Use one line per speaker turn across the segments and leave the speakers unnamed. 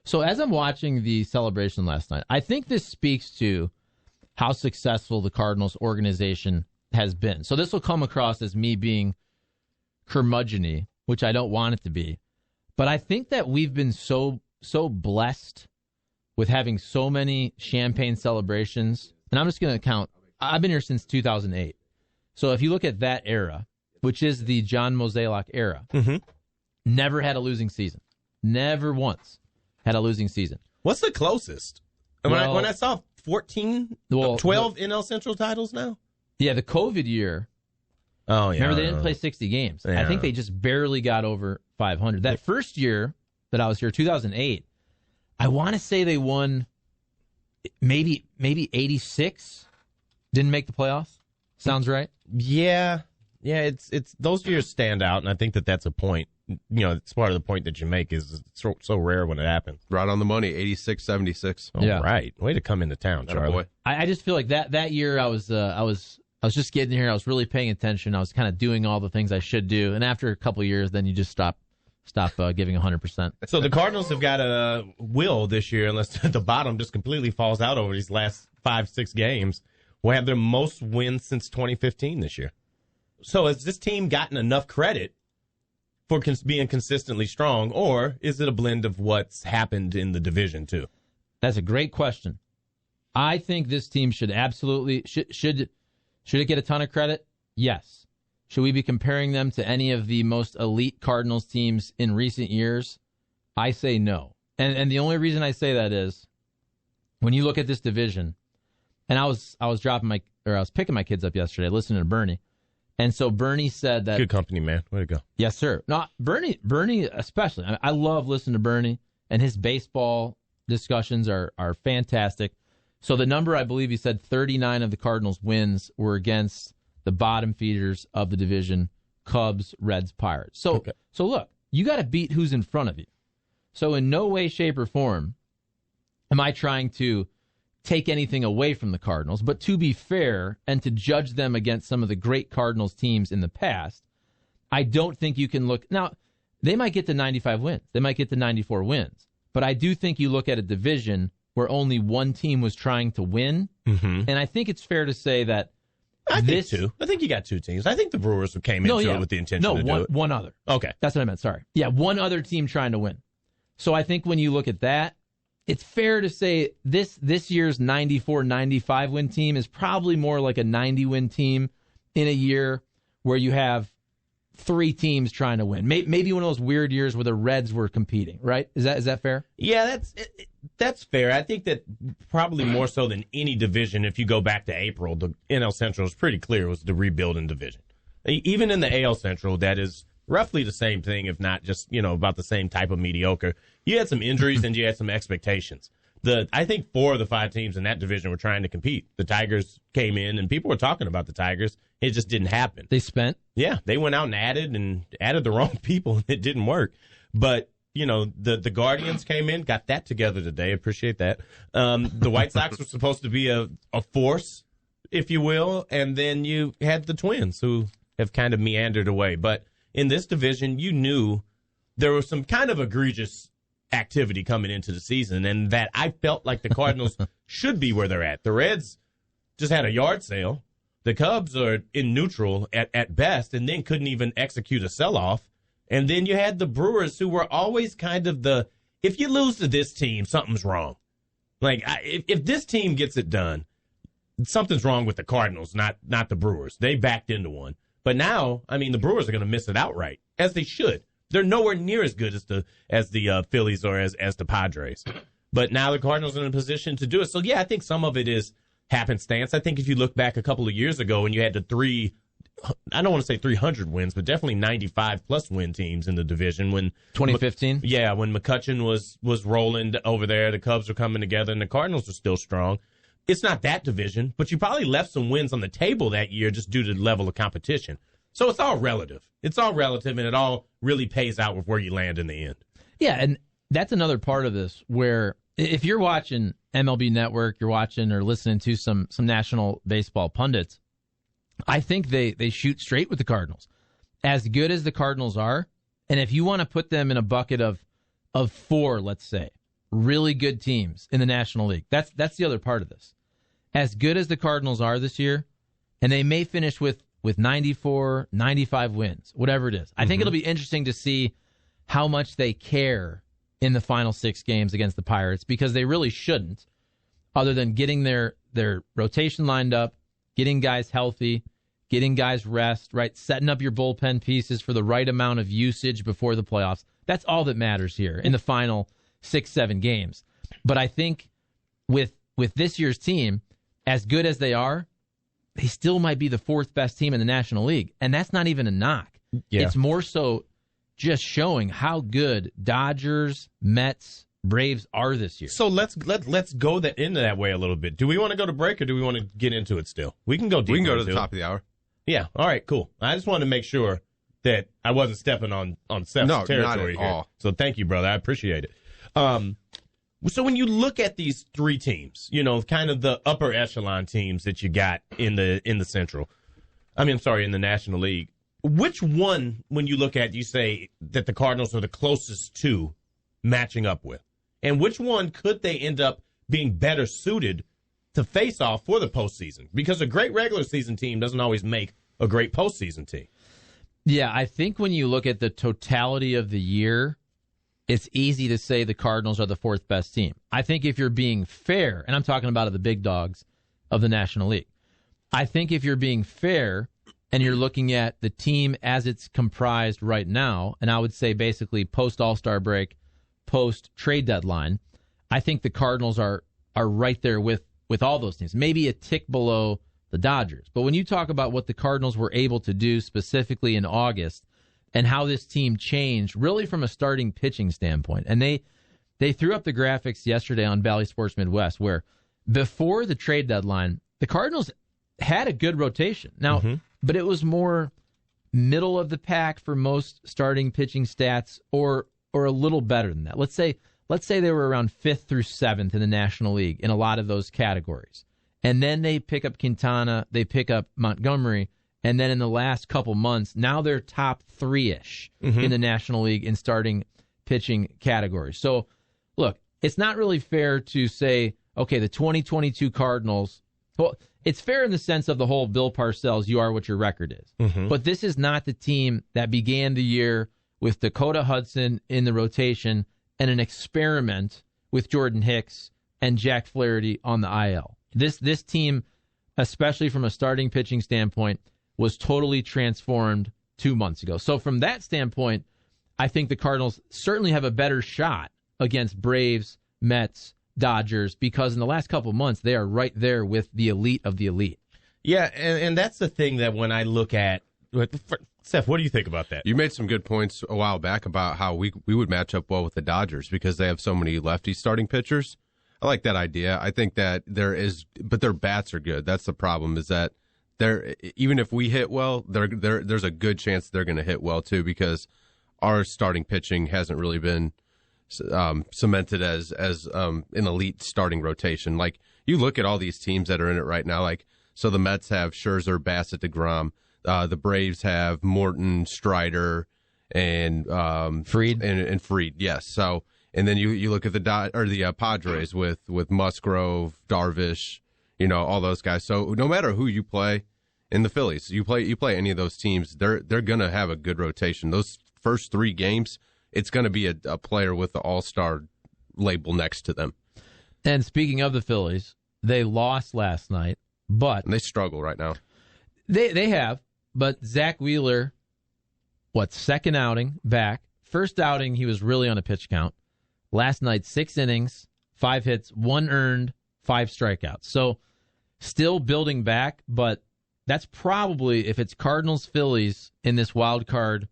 So as I'm watching the celebration last night, I think this speaks to how successful the Cardinals organization has been. So this will come across as me being curmudgeon-y, which I don't want it to be. But I think that we've been so blessed with having so many champagne celebrations. And I'm just going to count. I've been here since 2008. So if you look at that era, which is the John Mozeliak era, never had a losing season. Never once had a losing season.
What's the closest? When I saw 12 NL Central titles now?
Yeah, the COVID year.
Oh, yeah.
Remember, they didn't play 60 games. Yeah. I think they just barely got over 500. That first year that I was here, 2008, I want to say they won maybe 86. Didn't make the playoffs. Sounds right?
Yeah. Yeah, it's those years stand out, and I think that's a point. It's part of the point that you make is it's so rare when it happens.
Right on the money, 86, 76.
Oh, yeah. Right. Way to come into town, Charlie.
I just feel like that year I was just getting here. I was really paying attention. I was kind of doing all the things I should do. And after a couple of years, then you just stop giving 100%.
So the Cardinals have got a will this year, unless the bottom just completely falls out over these last 5-6 games, will have their most wins since 2015 this year. So has this team gotten enough credit for being consistently strong, or is it a blend of what's happened in the division too?
That's a great question. I think this team should absolutely should it get a ton of credit? Yes. Should we be comparing them to any of the most elite Cardinals teams in recent years? I say no. And the only reason I say that is when you look at this division, and I was picking my kids up yesterday, listening to Bernie. And so Bernie said that...
Good company, man. Way to go.
Yes, sir. No, Bernie especially. I love listening to Bernie, and his baseball discussions are fantastic. So the number, I believe he said 39 of the Cardinals' wins were against the bottom feeders of the division, Cubs, Reds, Pirates. So look, you got to beat who's in front of you. So in no way, shape, or form am I trying to take anything away from the Cardinals, but to be fair and to judge them against some of the great Cardinals teams in the past, I don't think you can look... Now, they might get to 95 wins. They might get to 94 wins. But I do think you look at a division where only one team was trying to win, and I think it's fair to say that
I think you got two teams. I think the Brewers came into it with the intention to do it.
One other.
Okay.
That's what I meant, sorry. Yeah, one other team trying to win. So I think when you look at that, it's fair to say this year's 94-95 win team is probably more like a 90-win team in a year where you have three teams trying to win. Maybe one of those weird years where the Reds were competing, right? Is that fair?
Yeah, that's fair. I think that probably more so than any division, if you go back to April, the NL Central is pretty clear it was the rebuilding division. Even in the AL Central, that is roughly the same thing, if not just, about the same type of mediocre. You had some injuries and you had some expectations. I think 4 of the 5 teams in that division were trying to compete. The Tigers came in, and people were talking about the Tigers. It just didn't happen.
They spent?
Yeah, they went out and added the wrong people, and it didn't work. But, the Guardians came in, got that together today. Appreciate that. The White Sox were supposed to be a force, if you will, and then you had the Twins, who have kind of meandered away. But in this division, you knew there was some kind of egregious activity coming into the season, and that I felt like the Cardinals should be where they're at. The Reds just had a yard sale. The Cubs are in neutral at best, and then couldn't even execute a sell-off. And then you had the Brewers, who were always kind of if you lose to this team, something's wrong. Like, if this team gets it done, something's wrong with the Cardinals, not the Brewers. They backed into one. But now, the Brewers are going to miss it outright, as they should. They're nowhere near as good as the Phillies or as the Padres. But now the Cardinals are in a position to do it. So, yeah, I think some of it is happenstance. I think if you look back a couple of years ago and you had I don't want to say 300 wins, but definitely 95-plus win teams in the division. When
2015?
Yeah, when McCutchen was rolling over there, the Cubs were coming together, and the Cardinals were still strong. It's not that division, but you probably left some wins on the table that year just due to the level of competition. So it's all relative. It's all relative, and it all really pays out with where you land in the end.
Yeah, and that's another part of this where if you're watching MLB Network, you're watching or listening to some national baseball pundits, I think they shoot straight with the Cardinals. As good as the Cardinals are, and if you want to put them in a bucket of 4, let's say, really good teams in the National League. That's the other part of this. As good as the Cardinals are this year, and they may finish with 94, 95 wins, whatever it is. I think it'll be interesting to see how much they care in the final 6 games against the Pirates, because they really shouldn't, other than getting their rotation lined up, getting guys healthy, getting guys rest, right? Setting up your bullpen pieces for the right amount of usage before the playoffs. That's all that matters here in the final 6-7 games. But I think with this year's team, as good as they are, they still might be the 4th best team in the National League. And that's not even a knock. Yeah. It's more so just showing how good Dodgers, Mets, Braves are this year.
So let's go into that way a little bit. Do we want to go to break, or do we want to get into it still? We can go deeper.
We can go to the top of the hour.
Yeah. All right, cool. I just wanted to make sure that I wasn't stepping on Seth's territory
not at
here.
all.
So thank you, brother. I appreciate it. So when you look at these 3 teams, kind of the upper echelon teams that you got in the Central, in the National League, which one, when you look at, you say that the Cardinals are the closest to matching up with? And which one could they end up being better suited to face off for the postseason? Because a great regular season team doesn't always make a great postseason team.
Yeah, I think when you look at the totality of the year, it's easy to say the Cardinals are the 4th best team. I think if you're being fair, and I'm talking about the big dogs of the National League, I think if you're being fair and you're looking at the team as it's comprised right now, and I would say basically post All-Star break, post trade deadline, I think the Cardinals are right there with all those teams, maybe a tick below the Dodgers. But when you talk about what the Cardinals were able to do specifically in August and how this team changed really from a starting pitching standpoint, and they threw up the graphics yesterday on Bally Sports Midwest where before the trade deadline, the Cardinals had a good rotation. Now, but it was more middle of the pack for most starting pitching stats or a little better than that. Let's say they were around 5th through 7th in the National League in a lot of those categories. And then they pick up Quintana, they pick up Montgomery, and then in the last couple months, now they're top 3-ish in the National League in starting pitching categories. So, look, it's not really fair to say, okay, the 2022 Cardinals, well, it's fair in the sense of the whole Bill Parcells, you are what your record is. But this is not the team that began the year with Dakota Hudson in the rotation and an experiment with Jordan Hicks and Jack Flaherty on the IL. This team, especially from a starting pitching standpoint, was totally transformed 2 months ago. So from that standpoint, I think the Cardinals certainly have a better shot against Braves, Mets, Dodgers, because in the last couple of months, they are right there with the elite of the elite.
Yeah, and that's the thing that when I look at, Seth, what do you think about that?
You made some good points a while back about how we would match up well with the Dodgers because they have so many lefty starting pitchers. I like that idea. I think that but their bats are good. That's the problem, is that even if we hit well, there's a good chance they're going to hit well too, because our starting pitching hasn't really been cemented as an elite starting rotation. Like, you look at all these teams that are in it right now. Like, so the Mets have Scherzer, Bassett, DeGrom. The Braves have Morton, Strider, and
Fried.
And Fried. Yes. So, and then you look at the Padres with Musgrove, Darvish, all those guys. So no matter who you play in the Phillies, you play any of those teams, they're gonna have a good rotation. Those first 3 games, it's gonna be a player with the All-Star label next to them.
And speaking of the Phillies, they lost last night, but
and they struggle right now.
They have, but Zach Wheeler, second outing back? First outing, he was really on a pitch count. Last night, 6 innings, 5 hits, 1 earned, 5 strikeouts. So still building back, but that's probably, if it's Cardinals-Phillies in this wild card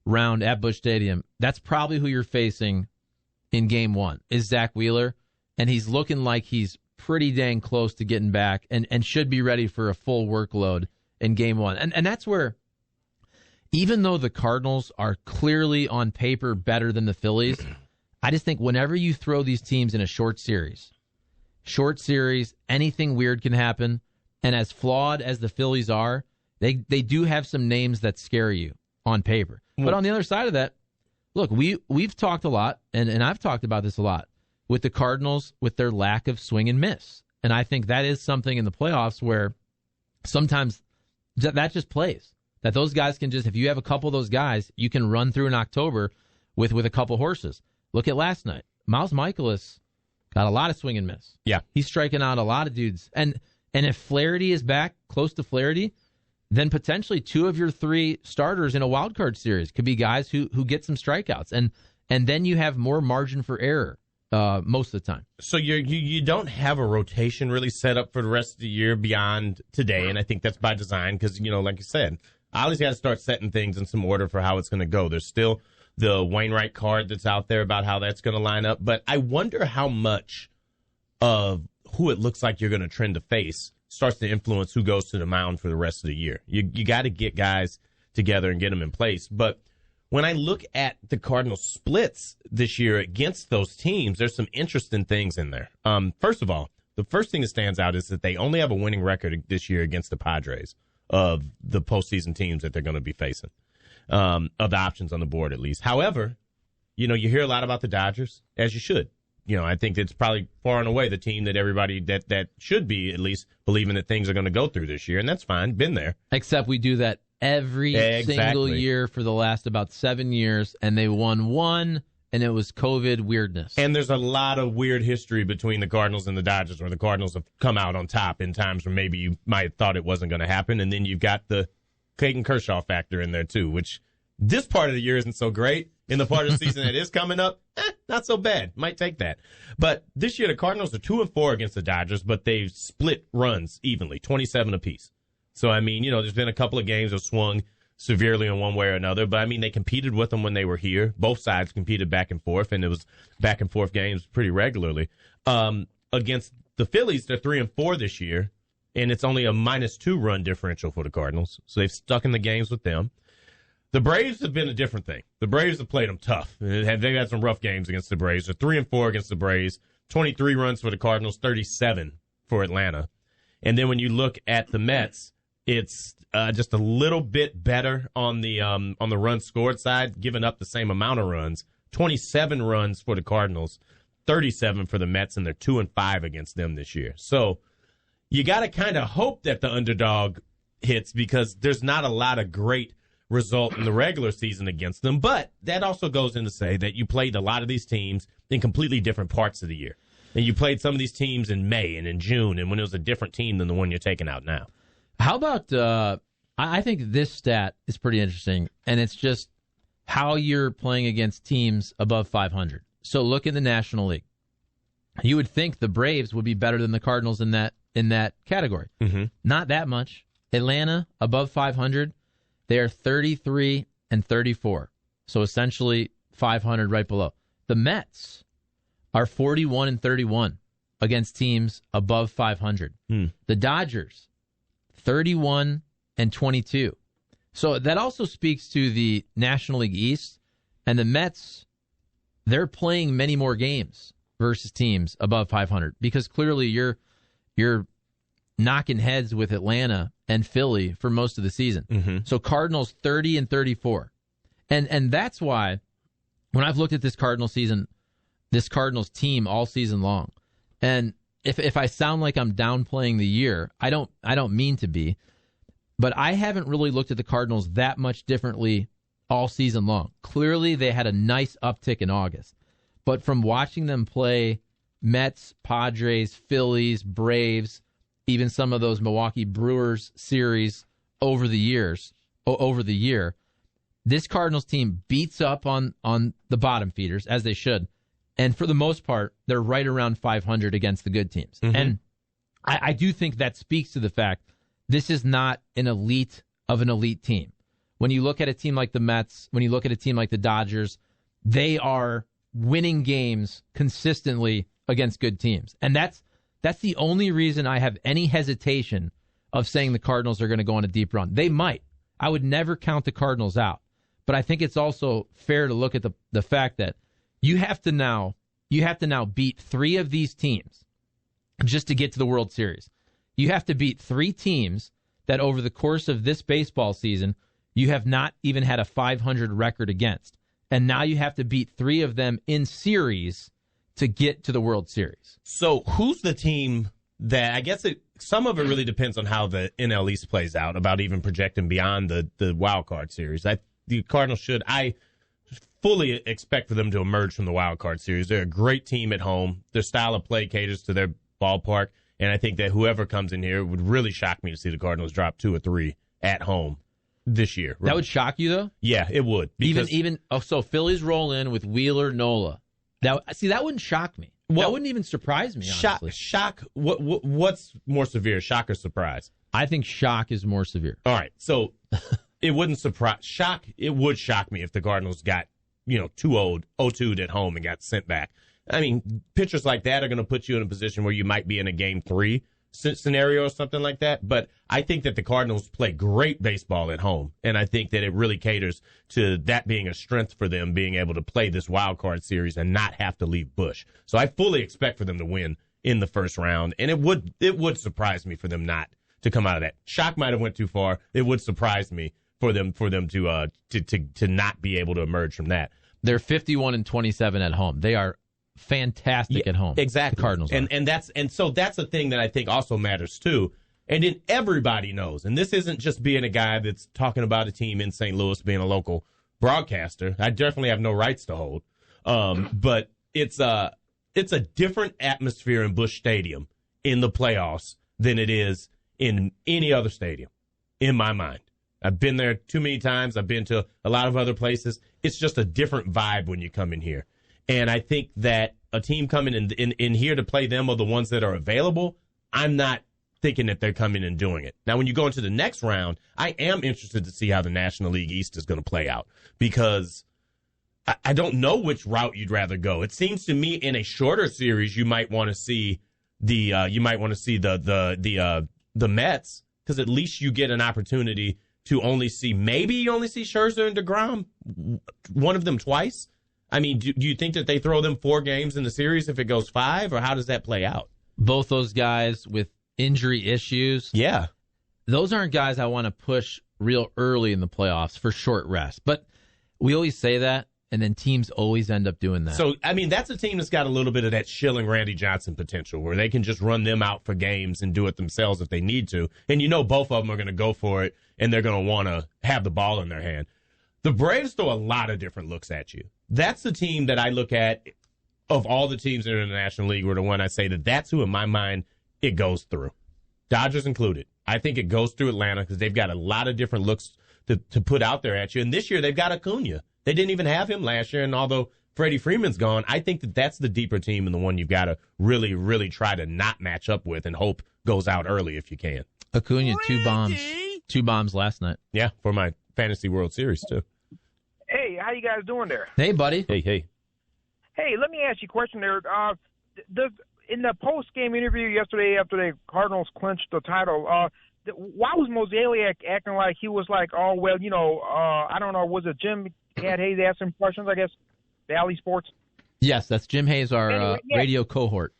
round at Busch Stadium, that's probably who you're facing in Game 1, is Zach Wheeler. And he's looking like he's pretty dang close to getting back and should be ready for a full workload in Game 1. And that's where, even though the Cardinals are clearly on paper better than the Phillies, I just think whenever you throw these teams in a short series, anything weird can happen. And as flawed as the Phillies are, they do have some names that scare you on paper. But on the other side of that, look, we've talked a lot, and I've talked about this a lot. with the Cardinals with their lack of swing and miss. And I think that is something in the playoffs where sometimes that just plays. That those guys can just, if you have a couple of those guys, you can run through in October with a couple horses. Look at last night. Miles Michaelis got a lot of swing and miss.
Yeah.
He's striking out a lot of dudes. And if Flaherty is back, close to Flaherty, then potentially 2 of your 3 starters in a wild card series could be guys who get some strikeouts. And then you have more margin for error most of the time.
So you don't have a rotation really set up for the rest of the year beyond today, and I think that's by design because, like you said, Ollie's got to start setting things in some order for how it's going to go. There's still the Wainwright card that's out there about how that's going to line up, but I wonder how much of who it looks like you're going to trend to face starts to influence who goes to the mound for the rest of the year. You got to get guys together and get them in place, but when I look at the Cardinals splits this year against those teams, there's some interesting things in there. First of all, the first thing that stands out is that they only have a winning record this year against the Padres of the postseason teams that they're going to be facing, of the options on the board at least. However, you hear a lot about the Dodgers, as you should. I think it's probably far and away the team that everybody that should be at least believing that things are going to go through this year, and that's fine. Been there.
Except we do that every single year for the last about 7 years, and they won one, and it was COVID weirdness.
And there's a lot of weird history between the Cardinals and the Dodgers, where the Cardinals have come out on top in times where maybe you might have thought it wasn't going to happen, and then you've got the Clayton Kershaw factor in there too, which this part of the year isn't so great. In the part of the season that is coming up, not so bad. Might take that. But this year, the Cardinals are 2-4 against the Dodgers, but they've split runs evenly, 27 apiece. So, there's been a couple of games that swung severely in one way or another, but, they competed with them when they were here. Both sides competed back and forth, and it was back and forth games pretty regularly. Against the Phillies, they're 3-4 this year, and it's only a -2 run differential for the Cardinals. So they've stuck in the games with them. The Braves have been a different thing. The Braves have played them tough. They've had some rough games against the Braves. They're 3-4 against the Braves, 23 runs for the Cardinals, 37 for Atlanta. And then when you look at the Mets, it's just a little bit better on the run scored side, giving up the same amount of runs. 27 runs for the Cardinals, 37 for the Mets, and they're 2-5 against them this year. So you got to kind of hope that the underdog hits because there's not a lot of great result in the regular season against them. But that also goes in to say that you played a lot of these teams in completely different parts of the year. And you played some of these teams in May and in June, and when it was a different team than the one you're taking out now.
How about, I think this stat is pretty interesting, and it's just how you're playing against teams above 500. So look in the National League. You would think the Braves would be better than the Cardinals in that category. Mm-hmm. Not that much. Atlanta, above 500. They are 33-34, so essentially 500 right below. The Mets are 41-31 against teams above 500. The Dodgers, 31-22. So that also speaks to the National League East, and the Mets, they're playing many more games versus teams above 500 because clearly you're knocking heads with Atlanta and Philly for most of the season. Mm-hmm. So Cardinals 30-34. And that's why when I've looked at this Cardinals team all season long, and if I sound like I'm downplaying the year, I don't mean to be, but I haven't really looked at the Cardinals that much differently all season long. Clearly they had a nice uptick in August. But from watching them play Mets, Padres, Phillies, Braves, even some of those Milwaukee Brewers series over the year, this Cardinals team beats up on the bottom feeders, as they should. And for the most part, they're right around 500 against the good teams. Mm-hmm. And I do think that speaks to the fact this is not an elite of an elite team. When you look at a team like the Mets, when you look at a team like the Dodgers, they are winning games consistently against good teams. And that's the only reason I have any hesitation of saying the Cardinals are going to go on a deep run. They might. I would never count the Cardinals out. But I think it's also fair to look at the fact that you have to now beat 3 of these teams just to get to the World Series. You have to beat 3 teams that over the course of this baseball season, you have not even had a 500 record against. And now you have to beat 3 of them in series to get to the World Series.
So who's the team that, I guess some of it really depends on how the NL East plays out, about even projecting beyond the wild card series. The Cardinals I fully expect for them to emerge from the wild card series. They're a great team at home. Their style of play caters to their ballpark, and I think that whoever comes in here, it would really shock me to see the Cardinals drop 2 or 3 at home this year.
That would shock you, though?
Yeah, it would.
So Phillies roll in with Wheeler, Nola. That wouldn't shock me. That wouldn't even surprise me, honestly.
Shock. What's more severe, shock or surprise?
I think shock is more severe.
All right, so it wouldn't surprise. It would shock me if the Cardinals got 2-0'd at home and got sent back. I mean, pitchers like that are going to put you in a position where you might be in a Game 3 scenario or something like that. But I think that the Cardinals play great baseball at home, and I think that it really caters to that being a strength for them, being able to play this wild card series and not have to leave Busch. So I fully expect for them to win in the first round, and it would surprise me for them not to come out of that. Shock might have went too far. It would surprise me for them to not be able to emerge from that.
They're 51-27 at home. They are fantastic at home.
Exactly.
The Cardinals are.
And so that's a thing that I think also matters too. And then everybody knows, and this isn't just being a guy that's talking about a team in St. Louis, being a local broadcaster. I definitely have no rights to hold. But it's a different atmosphere in Busch Stadium in the playoffs than it is in any other stadium, in my mind. I've been there too many times. I've been to a lot of other places. It's just a different vibe when you come in here. And I think that a team coming in here to play them are the ones that are available. I'm not thinking that they're coming and doing it. Now, when you go into the next round, I am interested to see how the National League East is going to play out, because I don't know which route you'd rather go. It seems to me in a shorter series, you might want to see the Mets, because at least you get an opportunity to only see Scherzer and DeGrom, one of them twice. I mean, do you think that they throw them 4 games in the series if it goes 5, or how does that play out?
Both those guys with injury issues.
Yeah.
Those aren't guys I want to push real early in the playoffs for short rest. But we always say that, and then teams always end up doing that.
So, I mean, that's a team that's got a little bit of that Schilling, Randy Johnson potential, where they can just run them out for games and do it themselves if they need to. And both of them are going to go for it, and they're going to want to have the ball in their hand. The Braves throw a lot of different looks at you. That's the team that I look at, of all the teams that are in the National League, were the one I say that's who, in my mind, it goes through. Dodgers included. I think it goes through Atlanta because they've got a lot of different looks to put out there at you. And this year, they've got Acuna. They didn't even have him last year, and although Freddie Freeman's gone, I think that's the deeper team and the one you've got to really, really try to not match up with and hope goes out early if you can.
Acuna, 2 bombs. 2 bombs last night.
Yeah, for my Fantasy World Series, too.
Hey, how you guys doing there?
Hey, buddy.
Hey.
Hey, let me ask you a question there. In the post-game interview yesterday after the Cardinals clinched the title, why was Mozeliak acting like he was like, oh, well, I don't know, was it Jim Hayes asking questions, I guess, Valley Sports?
Yes, that's Jim Hayes, our radio cohort.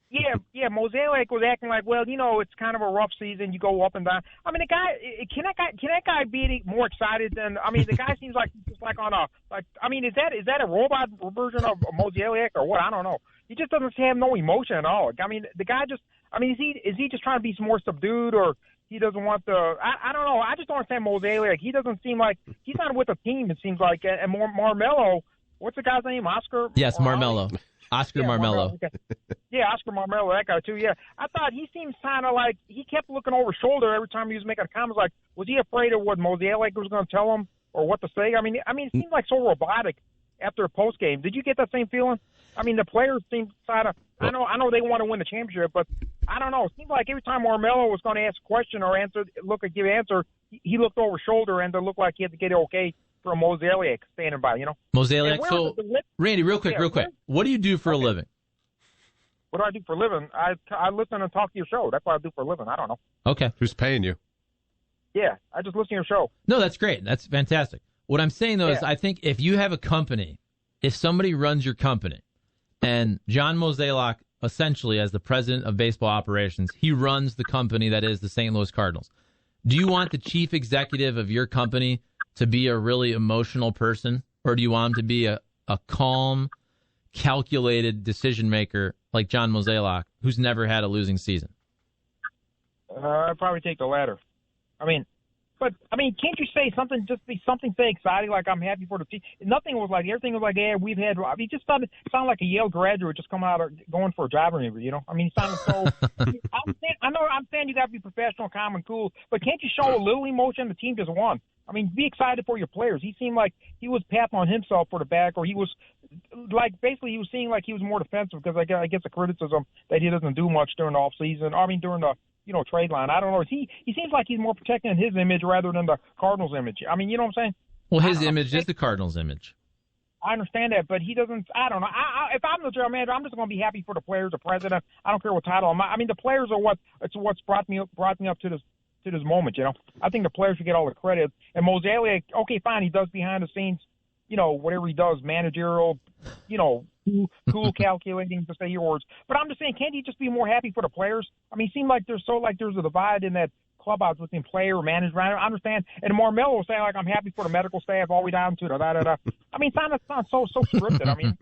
Yeah, Mozeliak was acting like, well, it's kind of a rough season. You go up and down. I mean, the guy, can that guy be any more excited than? I mean, the guy seems like he's just like on a I mean, is that a robot version of Mozeliak or what? I don't know. He just doesn't have no emotion at all. I mean, the guy just. I mean, is he just trying to be more subdued, or he doesn't want the? I don't know. I just don't understand Mozeliak. He doesn't seem like he's not with a team. It seems like, and Marmelo. What's the guy's name? Oscar.
Yes, Marmelo. Oscar Marmelo.
Okay. Yeah, Oscar Marmelo, that guy too. Yeah, I thought he seems kind of like he kept looking over his shoulder every time he was making comments. Like, was he afraid of what Mozeliak was going to tell him or what to say? I mean, it seemed like so robotic after a post game. Did you get that same feeling? I mean, the players seemed kind of. I know they want to win the championship, but I don't know. It seemed like every time Marmelo was going to ask a question or give an answer, he looked over his shoulder and it looked like he had to get it okay from Mozeliak standing by,
Mozeliak. So, Randy, real quick. What do you do for a living?
What do I do for a living? I listen and talk to your show. That's what I do for a living. I don't know.
Okay.
Who's paying you?
Yeah, I just listen to your show.
No, that's great. That's fantastic. What I'm saying, though, is I think if you have a company, if somebody runs your company, and John Mozeliak, essentially, as the president of baseball operations, he runs the company that is the St. Louis Cardinals. Do you want the chief executive of your company to be a really emotional person, or do you want him to be a calm, calculated decision maker like John Mozeliak, who's never had a losing season?
I'd probably take the latter. Can't you say something? Just be something, say exciting, like I'm happy for the team. Nothing was like everything was like, yeah, we've had. I mean, just sounded like a Yale graduate just coming out or going for a job interview. You know, I mean, he sounded so. I'm saying you got to be professional, calm, and cool, but can't you show a little emotion? The team just won. I mean, be excited for your players. He seemed like he was patting on himself for the back, or he was like basically he was seeing like he was more defensive because I guess the criticism that he doesn't do much during the off season. I mean, during the trade line. I don't know. He seems like he's more protecting his image rather than the Cardinals' image. I mean, you know what I'm saying?
Well, his image is the Cardinals' image.
I understand that, but he doesn't. I don't know. If I'm the general manager, I'm just going to be happy for the players, the president. I don't care what title. I mean, the players are what's brought me up to this moment. You know, I think the players should get all the credit. And Mozeliak, okay, fine, he does behind the scenes, whatever he does, managerial, cool calculating, to say your words. But I'm just saying, can't he just be more happy for the players? I mean, it seemed like there's a divide in that clubhouse between player, management. I understand. And Marmello was saying, like, I'm happy for the medical staff all the way down to da-da-da-da. I mean, it sounds so scripted. I mean,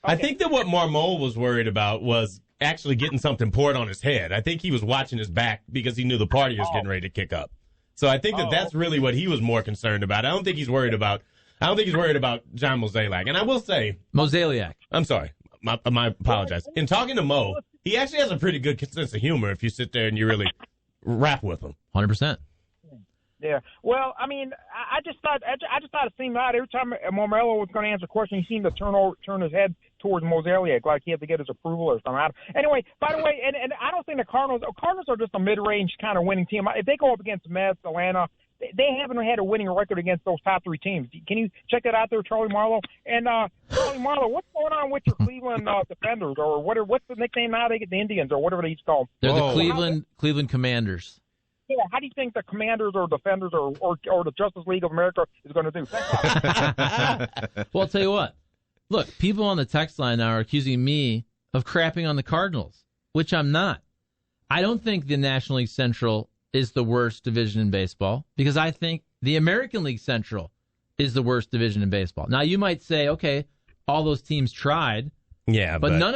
I think that what Marmol was worried about was actually getting something poured on his head. I think he was watching his back because he knew the party was getting ready to kick up. So I think that's really what he was more concerned about. I don't think he's worried about John Mozeliak. And I will say...
Mozeliak.
I'm sorry. My apologize. In talking to Mo, he actually has a pretty good sense of humor if you sit there and you really rap with him.
100%.
Yeah. Well, I mean, I just thought it seemed odd. Every time Marmello was going to answer a question, he seemed to turn his head towards Mozeliak, like he had to get his approval or something. Anyway, by the way, and I don't think the Cardinals are just a mid-range kind of winning team. If they go up against Mets, Atlanta, they haven't had a winning record against those top three teams. Can you check that out there, Charlie Marlowe? And Charlie Marlowe, what's going on with your Cleveland Defenders, or what's the nickname now? They get the Indians, or whatever they used to call them.
They're the Cleveland Commanders.
Yeah, how do you think the Commanders or Defenders or the Justice League of America is going to do?
Well, I'll tell you what. Look, people on the text line now are accusing me of crapping on the Cardinals, which I'm not. I don't think the National League Central is the worst division in baseball because I think the American League Central is the worst division in baseball. Now, you might say, okay, all those teams tried.
Yeah,
but none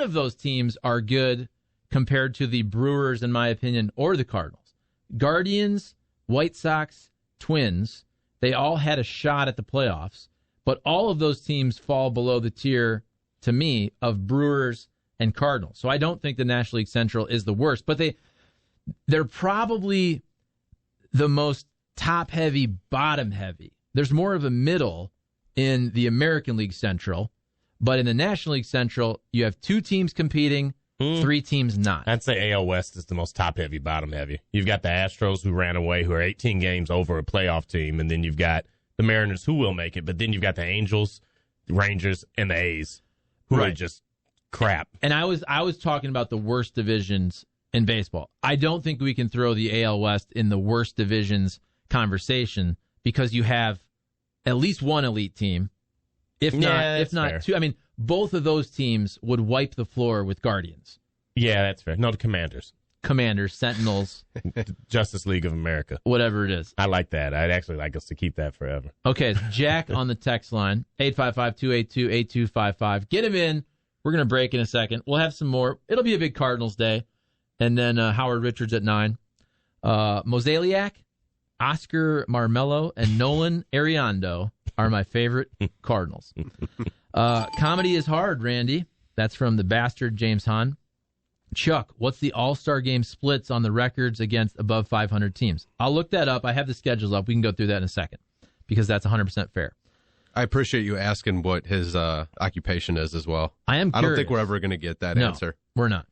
of those teams are good compared to the Brewers, in my opinion, or the Cardinals. Guardians, White Sox, Twins, they all had a shot at the playoffs, but all of those teams fall below the tier, to me, of Brewers and Cardinals. So I don't think the National League Central is the worst, but they're probably the most top-heavy, bottom-heavy. There's more of a middle in the American League Central, but in the National League Central, you have two teams competing, three teams not.
I'd say AL West is the most top-heavy, bottom-heavy. You've got the Astros who ran away, who are 18 games over a playoff team, and then you've got the Mariners who will make it, but then you've got the Angels, the Rangers, and the A's who are just crap.
And I was talking about the worst divisions in baseball. I don't think we can throw the AL West in the worst divisions conversation because you have at least one elite team, if not two. I mean, both of those teams would wipe the floor with Guardians.
Yeah, that's fair. No, the Commanders,
Sentinels,
Justice League of America,
whatever it is.
I like that. I'd actually like us to keep that forever.
Okay, Jack on the text line, 855-282-8255. Get him in. We're going to break in a second. We'll have some more. It'll be a big Cardinals day. And then Howard Richards at 9. Mozeliak, Oscar Marmello, and Nolan Ariando are my favorite Cardinals. Comedy is hard, Randy. That's from the bastard James Hahn. Chuck, what's the All-Star Game splits on the records against above 500 teams? I'll look that up. I have the schedules up. We can go through that in a second because that's 100% fair.
I appreciate you asking what his occupation is as well.
I am curious.
I don't think we're ever going to get that answer.
We're not.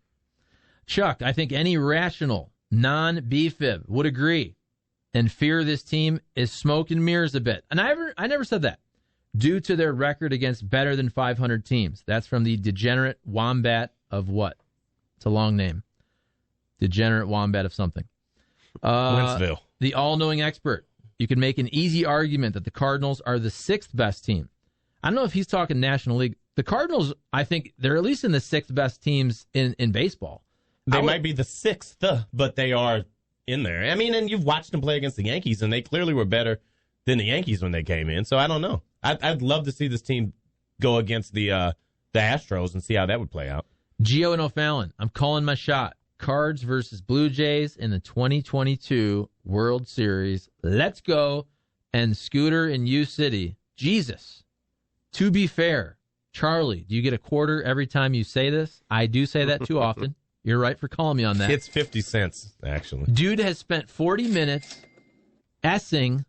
Chuck, I think any rational non-BFib would agree and fear this team is smoke and mirrors a bit. And I never said that. Due to their record against better than 500 teams. That's from the Degenerate Wombat of what? It's a long name. Degenerate Wombat of something.
Wentzville.
The all-knowing expert. You can make an easy argument that the Cardinals are the sixth best team. I don't know if he's talking National League. The Cardinals, I think, they're at least in the sixth best teams in baseball.
They might be the sixth, but they are in there. I mean, and you've watched them play against the Yankees, and they clearly were better than the Yankees when they came in, so I don't know. I'd love to see this team go against the Astros and see how that would play out.
Gio and O'Fallon, I'm calling my shot. Cards versus Blue Jays in the 2022 World Series. Let's go. And Scooter in U City. Jesus. To be fair, Charlie, do you get a quarter every time you say this? I do say that too often. You're right for calling me on that.
It's 50 cents, actually.
Dude has spent 40 minutes essing,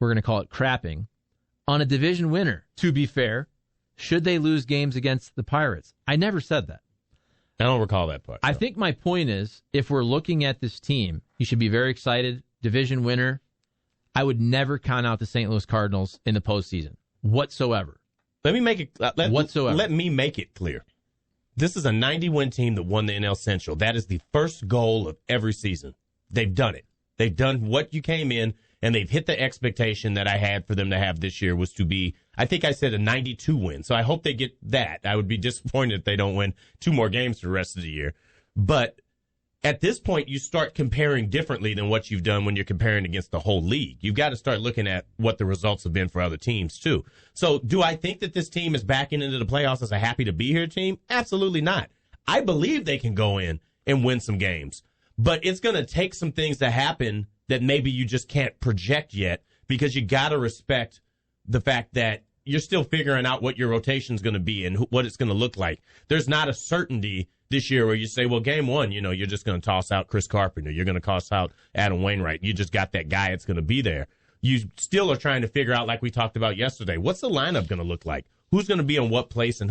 we're going to call it crapping, on a division winner. To be fair, should they lose games against the Pirates? I never said that.
I don't recall that part.
I think my point is, if we're looking at this team, you should be very excited. Division winner. I would never count out the St. Louis Cardinals in the postseason whatsoever.
Let me make it
whatsoever.
Let me make it clear. This is a 90-win team that won the NL Central. That is the first goal of every season. They've done it. They've done what you came in, and they've hit the expectation that I had for them to have this year was to be, I think I said a 92 win. So I hope they get that. I would be disappointed if they don't win 2 more games for the rest of the year. But at this point, you start comparing differently than what you've done when you're comparing against the whole league. You've got to start looking at what the results have been for other teams, too. So do I think that this team is backing into the playoffs as a happy-to-be-here team? Absolutely not. I believe they can go in and win some games. But it's going to take some things to happen that maybe you just can't project yet because you got to respect the fact that you're still figuring out what your rotation is going to be and what it's going to look like. There's not a certainty this year where you say, well, game 1, you're just going to toss out Chris Carpenter. You're going to toss out Adam Wainwright. You just got that guy that's going to be there. You still are trying to figure out, like we talked about yesterday, what's the lineup going to look like? Who's going to be in what place and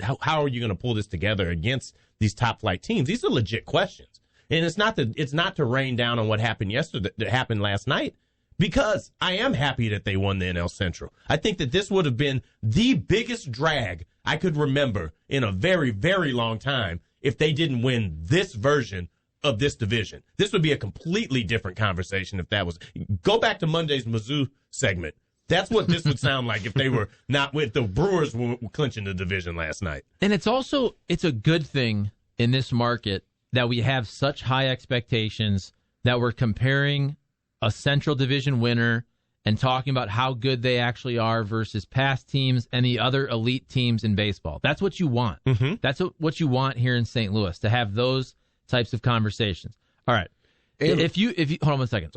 how are you going to pull this together against these top flight teams? These are legit questions. And it's not to rain down on what happened yesterday, that happened last night, because I am happy that they won the NL Central. I think that this would have been the biggest drag I could remember in a very, very long time if they didn't win this version of this division. This would be a completely different conversation if that was. Go back to Monday's Mizzou segment. That's what this would sound like if they were not with the Brewers were clinching the division last night.
And it's a good thing in this market that we have such high expectations that we're comparing a Central Division winner and talking about how good they actually are versus past teams and the other elite teams in baseball. That's what you want. Mm-hmm. That's what you want here in St. Louis, to have those types of conversations. All right. And if you hold on 1 second.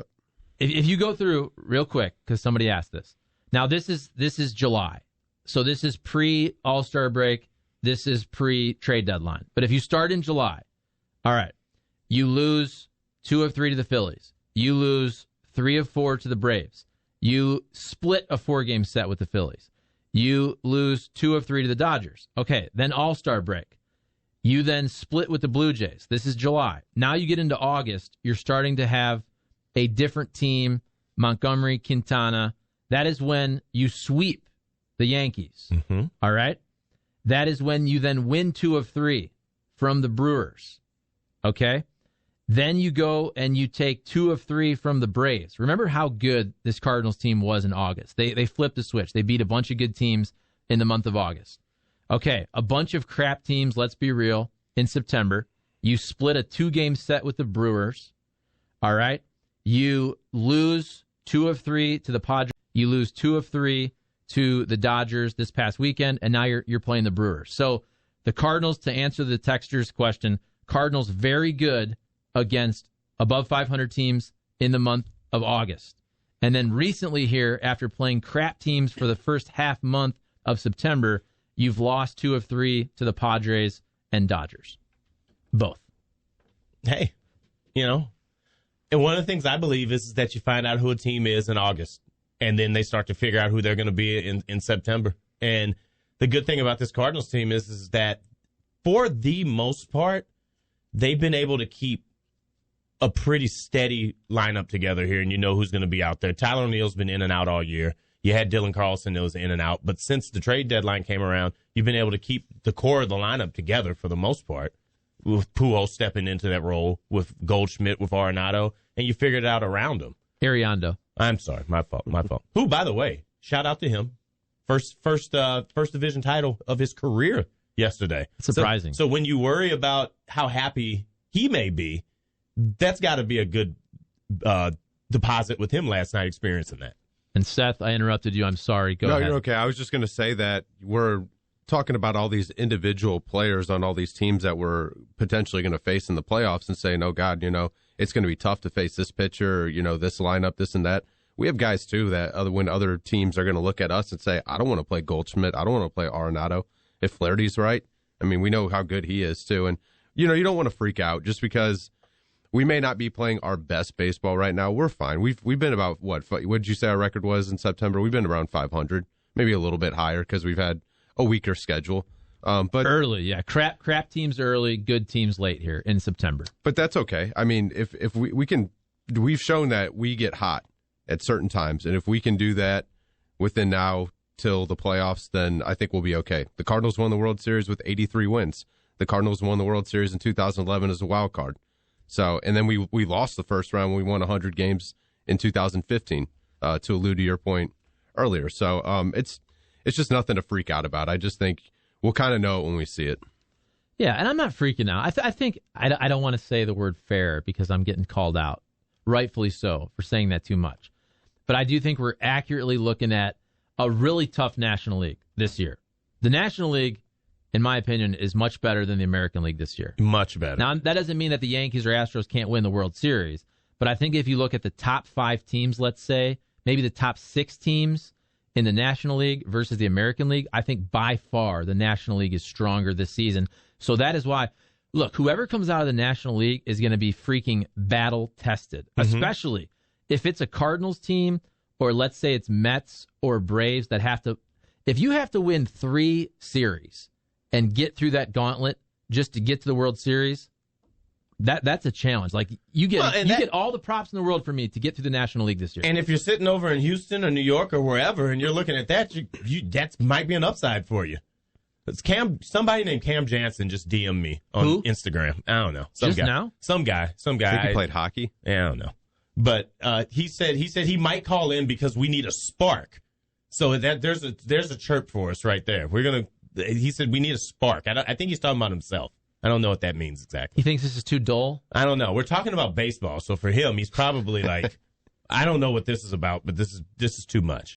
If you go through real quick, because somebody asked this. Now, this is July. So this is pre-All-Star break. This is pre-trade deadline. But if you start in July, all right, you lose 2 of 3 to the Phillies. You lose 3 of 4 to the Braves. You split a 4-game set with the Phillies. You lose 2 of 3 to the Dodgers. Okay, then All-Star break. You then split with the Blue Jays. This is July. Now you get into August. You're starting to have a different team, Montgomery, Quintana. That is when you sweep the Yankees. Mm-hmm. All right? That is when you then win 2 of 3 from the Brewers. Okay? Then you go and you take 2 of 3 from the Braves. Remember how good this Cardinals team was in August. They flipped the switch. They beat a bunch of good teams in the month of August. Okay, a bunch of crap teams, let's be real, in September. You split a 2-game set with the Brewers. All right? You lose 2 of 3 to the Padres. You lose 2 of 3 to the Dodgers this past weekend, and now you're playing the Brewers. So the Cardinals, to answer the texter's question, Cardinals very good against above 500 teams in the month of August. And then recently here, after playing crap teams for the first half month of September, you've lost 2 of 3 to the Padres and Dodgers. Both.
Hey, and one of the things I believe is that you find out who a team is in August, and then they start to figure out who they're going to be in September. And the good thing about this Cardinals team is that for the most part, they've been able to keep a pretty steady lineup together here, and you know who's going to be out there. Tyler O'Neill's been in and out all year. You had Dylan Carlson that was in and out. But since the trade deadline came around, you've been able to keep the core of the lineup together for the most part, with Pujols stepping into that role, with Goldschmidt, with Arenado, and you figured it out around him.
Ariando.
I'm sorry. My fault. Who, by the way, shout out to him. First division title of his career yesterday.
Surprising.
So when you worry about how happy he may be, that's got to be a good deposit with him last night experiencing that.
And Seth, I interrupted you. I'm sorry. Go ahead.
No, you're okay. I was just going to say that we're talking about all these individual players on all these teams that we're potentially going to face in the playoffs and saying, oh, God, it's going to be tough to face this pitcher, or, this lineup, this and that. We have guys, too, that when other teams are going to look at us and say, I don't want to play Goldschmidt, I don't want to play Arenado. If Flaherty's right, I mean, we know how good he is, too. And, you don't want to freak out just because we may not be playing our best baseball right now. We're fine. We've been about, what did you say our record was in September? We've been around 500, maybe a little bit higher because we've had a weaker schedule. But
early, yeah. Crap teams early, good teams late here in September.
But that's okay. I mean, if we can, we've shown that we get hot at certain times. And if we can do that within now till the playoffs, then I think we'll be okay. The Cardinals won the World Series with 83 wins. The Cardinals won the World Series in 2011 as a wild card. So, and then we lost the first round when we won 100 games in 2015, to allude to your point earlier. So, it's just nothing to freak out about. I just think we'll kind of know it when we see it.
Yeah, and I'm not freaking out. I think I don't want to say the word fair because I'm getting called out, rightfully so, for saying that too much. But I do think we're accurately looking at a really tough National League this year. The National League, in my opinion, is much better than the American League this year.
Much better.
Now, that doesn't mean that the Yankees or Astros can't win the World Series, but I think if you look at the top 5 teams, let's say, maybe the top 6 teams in the National League versus the American League, I think by far the National League is stronger this season. So that is why, look, whoever comes out of the National League is going to be freaking battle-tested, especially if it's a Cardinals team or let's say it's Mets or Braves that have to, if you have to win 3 series and get through that gauntlet just to get to the World Series, that's a challenge. Like you get all the props in the world for me to get through the National League this year.
And if you're sitting over in Houston or New York or wherever and you're looking at that, that might be an upside for you. It's somebody named Cam Jansen just DM'd me on Instagram. I don't know.
Just now?
Some guy.
I think he played hockey.
I don't know. But he said he might call in because we need a spark. So that there's a chirp for us right there. He said we need a spark. I think he's talking about himself. I don't know what that means exactly.
He thinks this is too dull?
I don't know. We're talking about baseball, so for him, he's probably like, I don't know what this is about, but this is too much.